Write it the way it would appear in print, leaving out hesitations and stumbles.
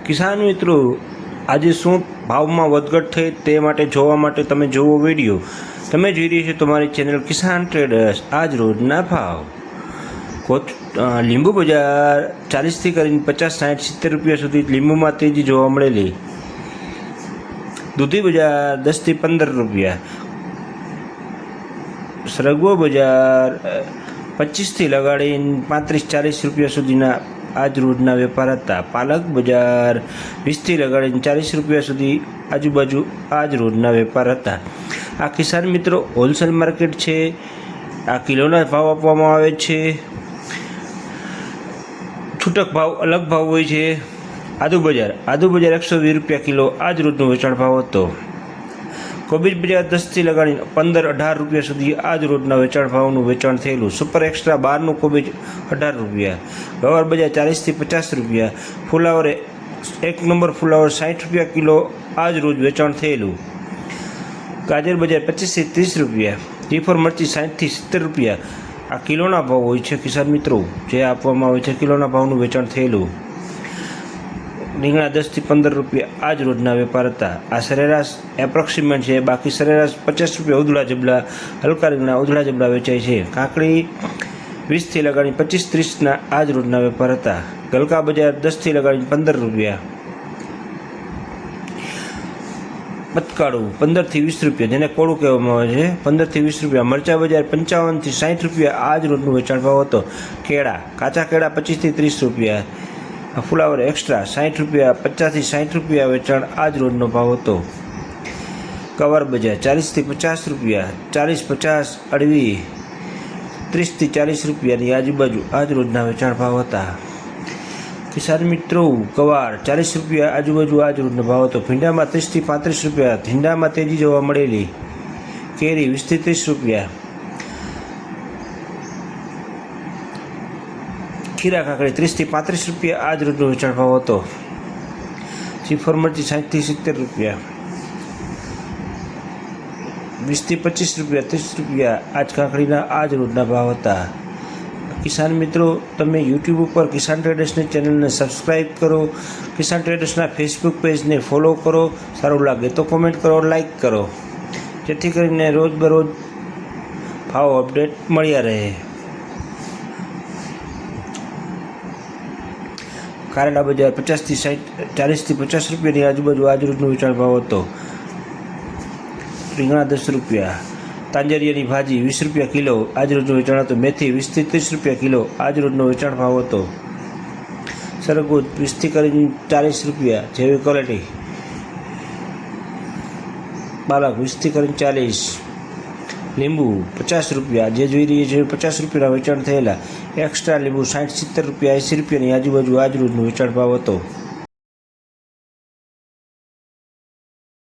કિસાન મિત્રો, આજે શું ભાવમાં વધઘટ થઈ તે માટે જોવા માટે તમે જુઓ વિડીયો. તમે જોઈ રહી છો તમારી ચેનલ કિસાન ટ્રેડર્સ. આજ રોજના ભાવ લીંબુ બજાર 40થી કરીને 50, 60, 70 રૂપિયા સુધી લીંબુમાં તેજી જોવા મળેલી. દૂધી બજાર 10થી 15 રૂપિયા. સરગવો બજાર 25થી લગાડીને 35-40 રૂપિયા સુધીના આજ રોજના વેપાર હતા. પાલક બજાર 20થી લગાડીને 40 રૂપિયા સુધી આજુબાજુ આજ રોજના વેપાર હતા. આ કિસાન મિત્રો હોલસેલ માર્કેટ છે. આ કિલોના ભાવ આપવામાં આવે છે. છૂટક ભાવ અલગ ભાવ હોય છે. આદુ બજાર 120 રૂપિયા કિલો આજ રોજનો વેચાણ ભાવ હતો. કોબીજ બજાર 10થી લગાડીને 15-18 રૂપિયા સુધી આજ રોજના વેચાણ ભાવનું વેચાણ થયેલું. સુપર એક્સ્ટ્રા 12નું કોબીજ 18 રૂપિયા. ગવાર બજાર 40થી 50 રૂપિયા. ફુલાવર 1 નંબર ફુલાવર 60 રૂપિયા કિલો આજ રોજ વેચાણ થયેલું. ગાજર બજાર 25થી 30 રૂપિયા. ટીફોર મરચી 60થી 70 રૂપિયા. આ કિલોના ભાવ હોય છે કિસાન મિત્રો, જે આપવામાં આવે છે કિલોના ભાવનું વેચાણ થયેલું. રીંગણા 10થી 15 રૂપિયા આજ રોજના વેપાર હતા. આ સરેરાશ એપ્રોક્સિમેટ છે, બાકી સરેરાશ 50 રૂપિયા ઉધળા જબલા, હલકા રીંગણા ઉધળા જબલા વેચાય છે. કાકડી 20થી લગાડીને 25-30ના આજ રોજના વેપાર હતા. ગલકા બજાર 10થી લગાડીને 15 રૂપિયા. બતકાળું 15થી 20 રૂપિયા, જેને કોળું કહેવામાં આવે છે, 15થી 20 રૂપિયા. મરચા બજાર 55થી 60 રૂપિયા આજ રોજનો વેચાણ ભાવ હતો. કેળા કાચા કેળા 25થી 30 રૂપિયા. ફુલાવર એક્સ્ટ્રા 60 રૂપિયા, 50થી 60 રૂપિયા વેચાણ આજ રોજનો ભાવ હતો. કવર બજાર 40થી 50 રૂપિયા. 40-50 અડવી 30થી 40 રૂપિયાની આજુબાજુ આજ રોજના વેચાણ ભાવ હતા. કિસાન મિત્રો, ગવાર 40 રૂપિયા આજુબાજુ આજ રોજનો ભાવ હતો. ભીંડામાં 30થી 35 રૂપિયા. ભીંડામાં તેજી જોવા મળેલી. કેરી 20થી 30 રૂપિયા. ખીરા કાકડી 30થી 35 રૂપિયા આજ રોજનો વેચાણ ભાવ હતો. સીફર મરચી 60થી 70 રૂપિયા. 20થી 25 રૂપિયા, 30 રૂપિયા આજ કાકડીના આજ રોજના ભાવ હતા. કિસાન મિત્રો, તમે યુટ્યુબ ઉપર કિસાન ટ્રેડર્સની ચેનલને સબસ્ક્રાઈબ કરો. કિસાન ટ્રેડર્સના ફેસબુક પેજને ફોલો કરો. સારું લાગે તો કોમેન્ટ કરો, લાઈક કરો, જેથી કરીને રોજબરોજ ભાવ અપડેટ મળ્યા રહે. કારેલા બજાર 50થી 60, 40થી 50 રૂપિયાની આજુબાજુ આજ રોજનો વેચાણ ભાવ હતો. રીંગણા 10 રૂપિયા. તાંજરિયાની ભાજી 20 રૂપિયા કિલો આજ રોજનો વેચાણ હતો. મેથી 20થી 30 રૂપિયા કિલો આજ રોજનો વેચાણ ભાવ હતો. સરગવો 20થી કરીને 40 રૂપિયા જેવી ક્વોલિટી. પાલક 20થી કરીને 40. લીંબુ 50 રૂપિયા, જે જોઈ રહીએ છીએ 50 રૂપિયાના વેચાણ થયેલા. એક્સ્ટ્રા લીંબુ 60-70 રૂપિયા, 80 રૂપિયાની આજુબાજુ આજ રોજનો વેચાણ ભાવ હતો.